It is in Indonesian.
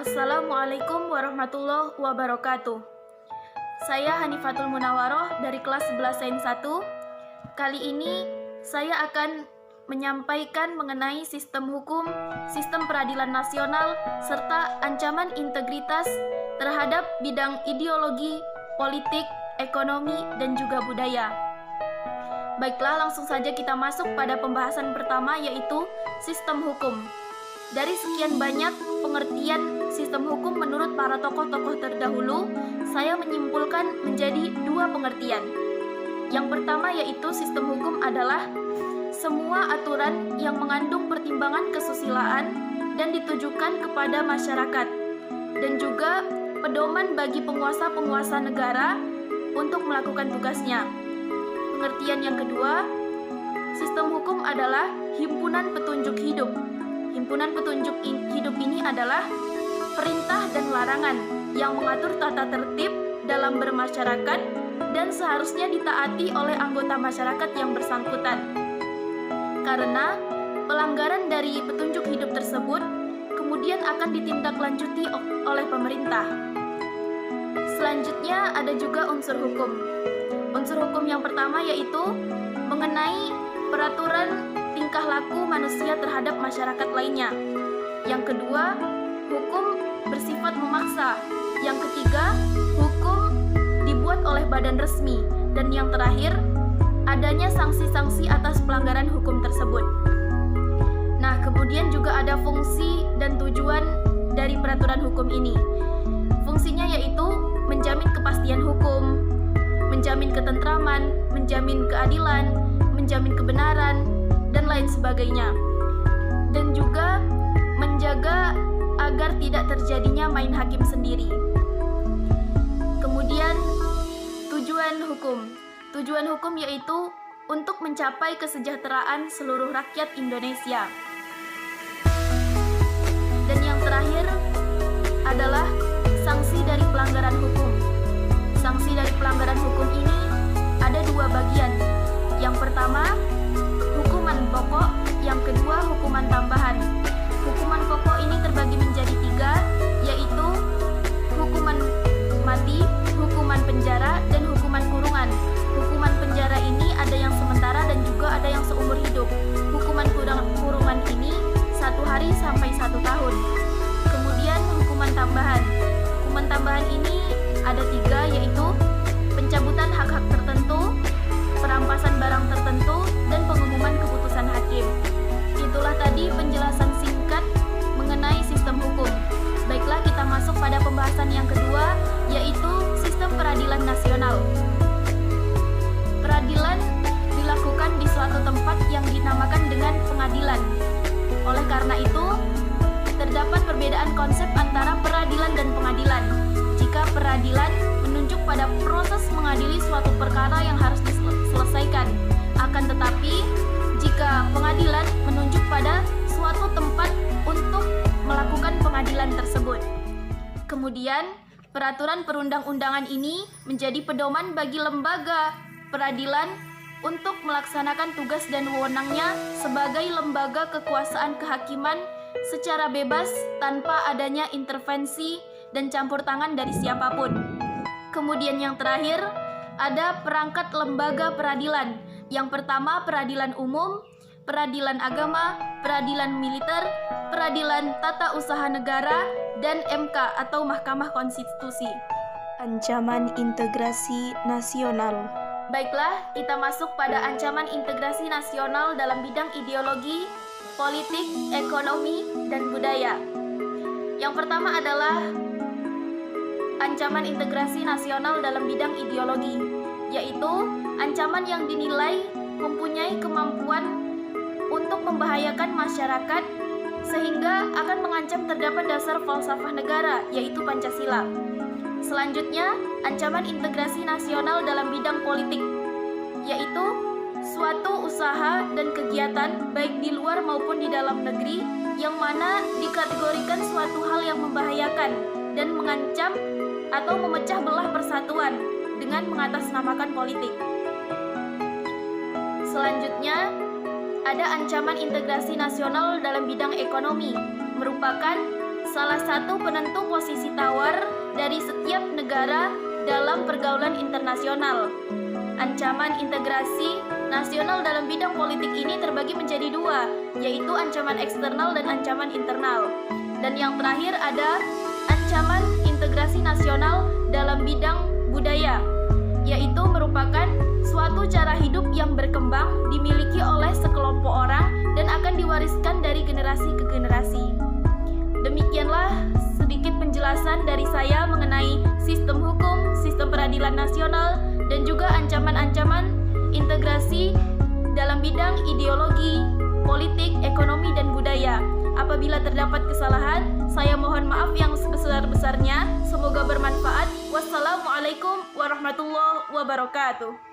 Assalamualaikum warahmatullahi wabarakatuh. Saya Hanifatul Munawaroh dari kelas 11 Sains 1. Kali ini saya akan menyampaikan mengenai sistem hukum, sistem peradilan nasional, serta ancaman integritas terhadap bidang ideologi, politik, ekonomi, dan juga budaya. Baiklah, langsung saja kita masuk pada pembahasan pertama, yaitu sistem hukum. Dari sekian banyak pengertian sistem hukum menurut para tokoh-tokoh terdahulu, saya menyimpulkan menjadi dua pengertian. Yang pertama yaitu sistem hukum adalah semua aturan yang mengandung pertimbangan kesusilaan dan ditujukan kepada masyarakat, dan juga pedoman bagi penguasa-penguasa negara untuk melakukan tugasnya. Pengertian yang kedua, sistem hukum adalah himpunan petunjuk hidup. Himpunan petunjuk hidup ini adalah perintah dan larangan yang mengatur tata tertib dalam bermasyarakat dan seharusnya ditaati oleh anggota masyarakat yang bersangkutan. Karena pelanggaran dari petunjuk hidup tersebut kemudian akan ditindaklanjuti oleh pemerintah. Selanjutnya ada juga unsur hukum. Unsur hukum yang pertama yaitu mengenai peraturan tingkah laku manusia terhadap masyarakat lainnya. Yang kedua, hukum bersifat memaksa. Yang ketiga, hukum dibuat oleh badan resmi. Dan yang terakhir, adanya sanksi-sanksi atas pelanggaran hukum tersebut. Nah, kemudian juga ada fungsi dan tujuan dari peraturan hukum ini. Fungsinya yaitu menjamin kepastian hukum, menjamin ketentraman, menjamin keadilan, menjamin kebenaran, dan lain sebagainya. Dan juga menjaga agar tidak terjadinya main hakim sendiri. Kemudian tujuan hukum. Tujuan hukum yaitu untuk mencapai kesejahteraan seluruh rakyat Indonesia. Dan yang terakhir adalah sanksi dari pelanggaran hukum. Sanksi dari pelanggaran hukum ini ada dua bagian. Yang pertama, hukuman pokok, yang kedua hukuman tambahan. Hukuman pokok ini terbagi menjadi tiga, yaitu hukuman mati, hukuman penjara, dan hukuman kurungan. Hukuman penjara ini ada yang sementara dan juga ada yang seumur hidup. Hukuman kurungan ini 1 hari sampai 1 tahun. Kemudian hukuman tambahan. Hukuman tambahan ini ada 3, yaitu pencabutan hak-hak tertentu, perampasan barang tertentu, dan pengumuman keputusan hakim. Itulah tadi penjelasan singkat mengenai sistem hukum. Baiklah, kita masuk pada pembahasan yang kedua, yaitu sistem peradilan nasional. Peradilan dilakukan di suatu tempat yang dinamakan dengan pengadilan. Oleh karena itu, terdapat perbedaan konsep antara peradilan dan pengadilan. Jika peradilan menunjuk pada proses mengadili suatu perkara yang harus diselesaikan. Akan tetapi, jika pengadilan menunjuk pada suatu tempat untuk melakukan pengadilan tersebut. Kemudian, peraturan perundang-undangan ini menjadi pedoman bagi lembaga peradilan untuk melaksanakan tugas dan wewenangnya sebagai lembaga kekuasaan kehakiman secara bebas tanpa adanya intervensi dan campur tangan dari siapapun. Kemudian yang terakhir, ada perangkat lembaga peradilan. Yang pertama, peradilan umum, peradilan agama, peradilan militer, peradilan tata usaha negara, dan MK atau Mahkamah Konstitusi. Ancaman integrasi nasional. Baiklah, kita masuk pada ancaman integrasi nasional dalam bidang ideologi, politik, ekonomi, dan budaya. Yang pertama adalah ancaman integrasi nasional dalam bidang ideologi, yaitu ancaman yang dinilai mempunyai kemampuan untuk membahayakan masyarakat sehingga akan mengancam terdapat dasar falsafah negara, yaitu Pancasila. Selanjutnya, ancaman integrasi nasional dalam bidang politik, yaitu suatu usaha dan kegiatan baik di luar maupun di dalam negeri yang mana dikategorikan suatu hal yang membahayakan dan mengancam atau memecah belah persatuan dengan mengatasnamakan politik. Selanjutnya, ada ancaman integrasi nasional dalam bidang ekonomi, merupakan salah satu penentu posisi tawar dari setiap negara dalam pergaulan internasional. Ancaman integrasi nasional dalam bidang politik ini terbagi menjadi dua, yaitu ancaman eksternal dan ancaman internal. Dan yang terakhir ada ancaman integrasi nasional dalam bidang budaya, yaitu merupakan suatu cara hidup yang berkembang dimiliki oleh sekelompok orang dan akan diwariskan dari generasi ke generasi. Demikianlah sedikit penjelasan dari saya mengenai sistem hukum, sistem peradilan nasional, dan juga ancaman-ancaman integrasi dalam bidang ideologi, politik, ekonomi, dan budaya. Apabila terdapat kesalahan, saya mohon maaf yang sebesar-besarnya. Semoga bermanfaat. Wassalamualaikum warahmatullahi wabarakatuh.